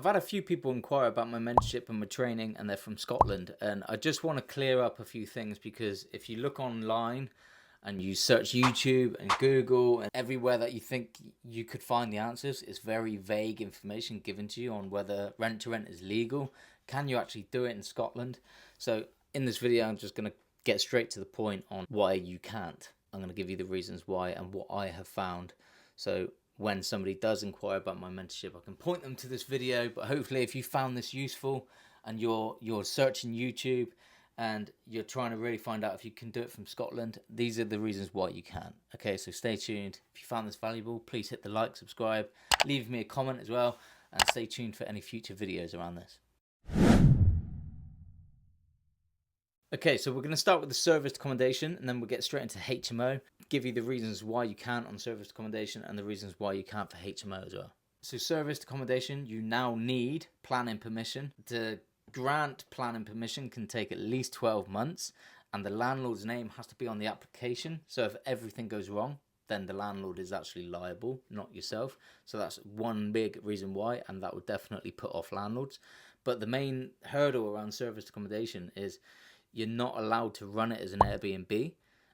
I've had a few people inquire about my mentorship and my training, and they're from Scotland. And I just want to clear up a few things, because if you look online and you search YouTube and Google and everywhere that you think you could find the answers, it's very vague information given to you on whether rent to rent is legal. Can you actually do it in Scotland? So in this video, I'm just going to get straight to the point on why you can't. I'm going to give you the reasons why and what I have found. So when somebody does inquire about my mentorship, I can point them to this video. But hopefully, if you found this useful and you're searching YouTube and you're trying to really find out if you can do it from Scotland, these are the reasons why you can. Okay, so stay tuned. If you found this valuable, please hit the like, subscribe, leave me a comment as well, and stay tuned for any future videos around this. Okay, so we're going to start with the serviced accommodation, and then we'll get straight into HMO, give you the reasons why you can on serviced accommodation and the reasons why you can't for HMO as well. So serviced accommodation, you now need planning permission. To grant planning permission can take at least 12 months, and the landlord's name has to be on the application. So if everything goes wrong, then the landlord is actually liable, not yourself. So that's one big reason why, and that would definitely put off landlords. But the main hurdle around serviced accommodation is you're not allowed to run it as an Airbnb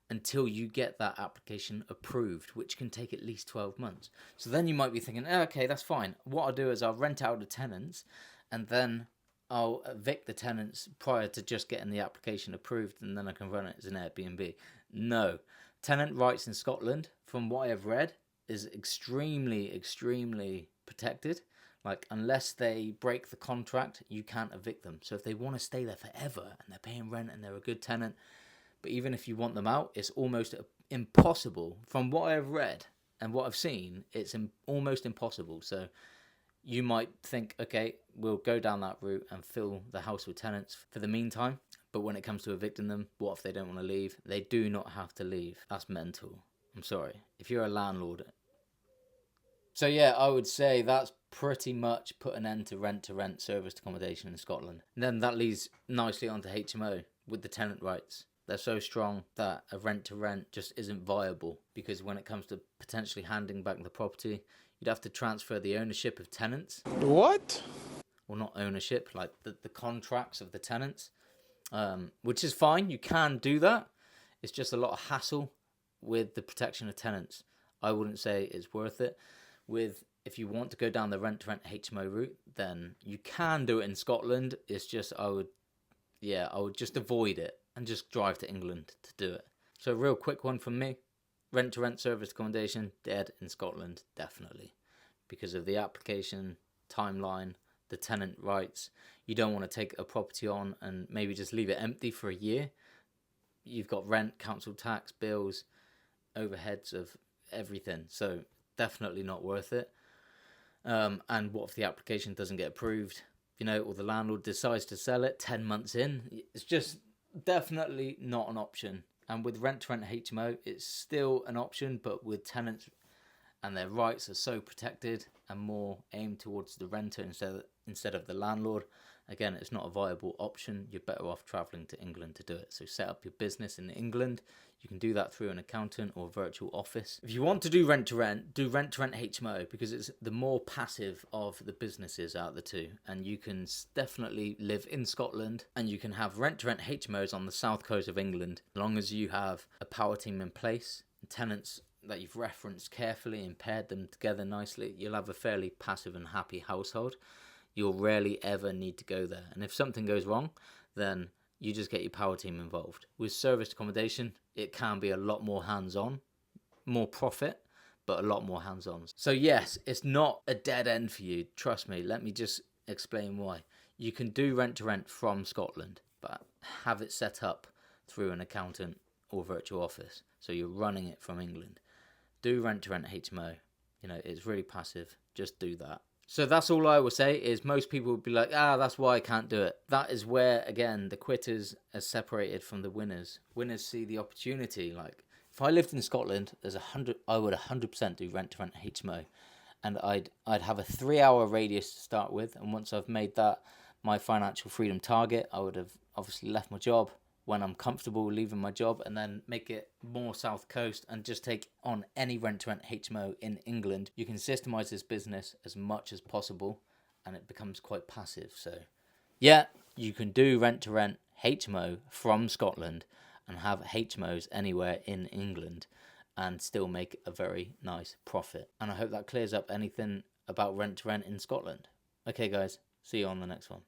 until you get that application approved, which can take at least 12 months. So then you might be thinking, okay, that's fine. What I'll do is I'll rent out the tenants, and then I'll evict the tenants prior to just getting the application approved, and then I can run it as an Airbnb. No. Tenant rights in Scotland, from what I have read, is extremely protected. Like, unless they break the contract, you can't evict them. So if they want to stay there forever and they're paying rent and they're a good tenant, but even if you want them out, it's almost impossible. From what I've read and what I've seen, it's almost impossible. So you might think, okay, we'll go down that route and fill the house with tenants for the meantime. But when it comes to evicting them, what if they don't want to leave? They do not have to leave. That's mental. I'm sorry. If you're a landlord. So yeah, I would say that's pretty much put an end to rent serviced accommodation in Scotland. And then that leads nicely onto HMO with the tenant rights. They're so strong that a rent to rent just isn't viable, because when it comes to potentially handing back the property, you'd have to transfer the ownership of tenants. What? Well, not ownership, like the contracts of the tenants, which is fine. You can do that. It's just a lot of hassle with the protection of tenants. I wouldn't say it's worth it. If you want to go down the rent to rent HMO route, then you can do it in Scotland. It's just I would just avoid it and just drive to England to do it. So a real quick one from me: rent to rent service accommodation dead in Scotland, definitely, because of the application timeline, the tenant rights. You don't want to take a property on and maybe just leave it empty for a year. You've got rent, council tax, bills, overheads of everything. So definitely not worth it. And what if the application doesn't get approved, or the landlord decides to sell it 10 months in? It's just definitely not an option. And with rent to rent HMO, it's still an option, but with tenants and their rights are so protected and more aimed towards the renter instead of the landlord. Again, it's not a viable option. You're better off traveling to England to do it. So set up your business in England. You can do that through an accountant or virtual office. If you want to do rent to rent, do rent to rent HMO, because it's the more passive of the businesses out of the two. And you can definitely live in Scotland, and you can have rent to rent HMOs on the south coast of England, as long as you have a power team in place, tenants that you've referenced carefully and paired them together nicely. You'll have a fairly passive and happy household. You'll rarely ever need to go there. And if something goes wrong, then you just get your power team involved. With serviced accommodation, it can be a lot more hands-on, more profit, but a lot more hands-on. So yes, it's not a dead end for you. Trust me. Let me just explain why. You can do rent to rent from Scotland, but have it set up through an accountant or virtual office. So you're running it from England. Do rent to rent HMO. It's really passive. Just do that. So that's all I will say is most people would be like, that's why I can't do it. That is where, again, the quitters are separated from the winners. Winners see the opportunity. Like, if I lived in Scotland, I would 100% do rent to rent HMO. And I'd have a 3-hour radius to start with. And once I've made that my financial freedom target, I would have obviously left my job when I'm comfortable leaving my job, and then make it more south coast and just take on any rent to rent HMO in England. You can systemize this business as much as possible and it becomes quite passive. So yeah, you can do rent to rent HMO from Scotland and have HMOs anywhere in England and still make a very nice profit. And I hope that clears up anything about rent to rent in Scotland. Okay guys, see you on the next one.